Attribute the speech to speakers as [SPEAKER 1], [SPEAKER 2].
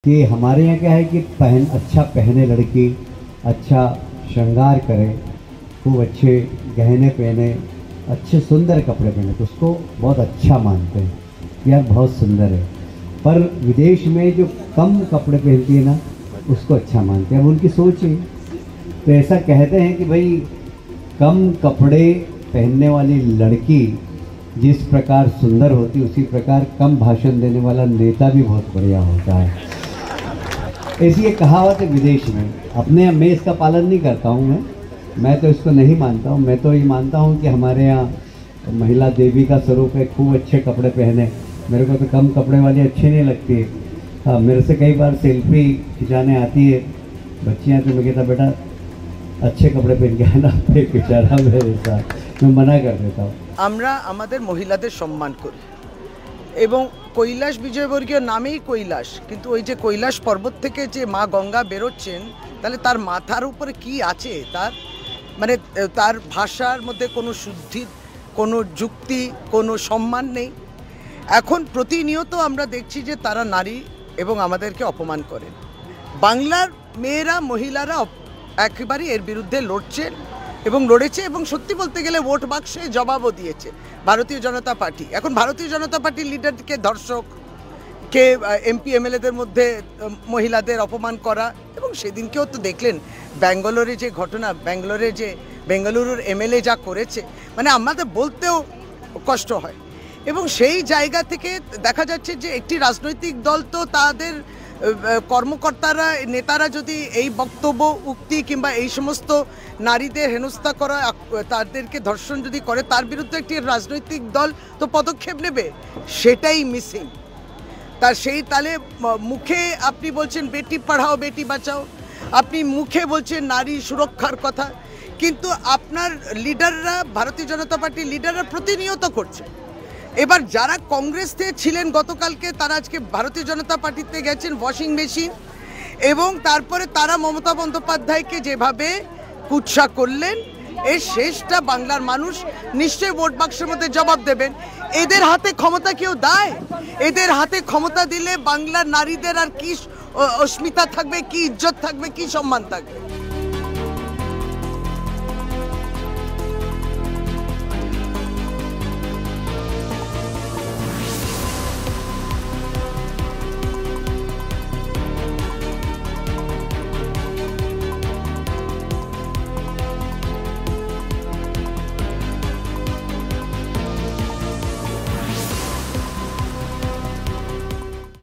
[SPEAKER 1] कि हमारे यहाँ क्या है कि अच्छा पहने लड़की, अच्छा श्रृंगार करे, खूब अच्छे गहने पहने, अच्छे सुंदर कपड़े पहने तो उसको बहुत अच्छा मानते हैं, यार बहुत सुंदर है। पर विदेश में जो कम कपड़े पहनती है ना, उसको अच्छा मानते हैं। अब उनकी सोच है, तो ऐसा कहते हैं कि भाई कम कपड़े पहनने वाली लड़की जिस प्रकार सुंदर होती, उसी प्रकार कम भाषण देने वाला नेता भी बहुत बढ़िया होता है। ऐसी एक कहावत है विदेश में। अपने मैं इसका पालन नहीं करता हूँ, मैं तो इसको नहीं मानता हूँ। मैं तो ये मानता हूँ कि हमारे यहाँ महिला देवी का स्वरूप है, खूब अच्छे कपड़े पहने। मेरे को तो कम कपड़े वाली अच्छी नहीं लगती है। हाँ, मेरे से कई बार सेल्फी खिंचाने आती है बच्चियाँ, तो मैं कहता बेटा अच्छे कपड़े पहन के आना, फिर खिंचाना मेरे साथ, मैं मना कर देता हूँ।
[SPEAKER 2] আমরা আমাদের মহিলাদের সম্মান করি এবং কৈলাস বিজয়বর্গীয় নামেই কৈলাস, কিন্তু ওই যে কৈলাস পর্বত থেকে যে মা গঙ্গা বেরোচ্ছেন, তাহলে তার মাথার উপরে কি আছে, তার মানে তার ভাষার মধ্যে কোনো শুদ্ধি, কোনো যুক্তি, কোনো সম্মান নেই। এখন প্রতিনিয়ত আমরা দেখছি যে তারা নারী এবং আমাদেরকে অপমান করেন। বাংলার মেয়েরা, মহিলারা একেবারে এর বিরুদ্ধে লড়ছেন এবং লড়েছে, এবং সত্যি বলতে গেলে ভোট বাক্সে জবাবও দিয়েছে ভারতীয় জনতা পার্টি। এখন ভারতীয় জনতা পার্টির লিডারকে ধর্ষককে এমপি এমএলএদের মধ্যে মহিলাদের অপমান করা, এবং সেদিনকেও তো দেখলেন ব্যাঙ্গালোরে যে ঘটনা, বেঙ্গালুরুর এমএলএ যা করেছে, মানে আমাদের বলতেও কষ্ট হয়। এবং সেই জায়গা থেকে দেখা যাচ্ছে যে একটি রাজনৈতিক দল তো তাদের কর্মকর্তারা, নেতারা যদি এই বক্তব্য, উক্তি কিংবা এই সমস্ত নারীদের হেনস্থা করা, তাদেরকে ধর্ষণ যদি করে, তার বিরুদ্ধে একটি রাজনৈতিক দল তো পদক্ষেপ নেবে, সেটাই মিসিং। তার সেই তালে মুখে আপনি বলছেন বেটি পড়াও বেটি বাঁচাও, আপনি মুখে বলছেন নারী সুরক্ষার কথা, কিন্তু আপনার লিডাররা, ভারতীয় জনতা পার্টির লিডাররা প্রতিনিয়ত করছে। এবার যারা কংগ্রেসে ছিলেন গতকালকে, তারা আজকে ভারতীয় জনতা পার্টিতে গেছেন ওয়াশিং মেশিন, এবং তারপরে তারা মমতা বন্দ্যোপাধ্যায়কে যেভাবে কুৎসা করলেন, এর শেষটা বাংলার মানুষ নিশ্চয়ই ভোট বাক্সের মধ্যে জবাব দেবেন। এদের হাতে ক্ষমতা কেউ দেয়? এদের হাতে ক্ষমতা দিলে বাংলার নারীদের আর কি অস্মিতা থাকবে, কি ইজ্জত থাকবে, কি সম্মান থাকবে?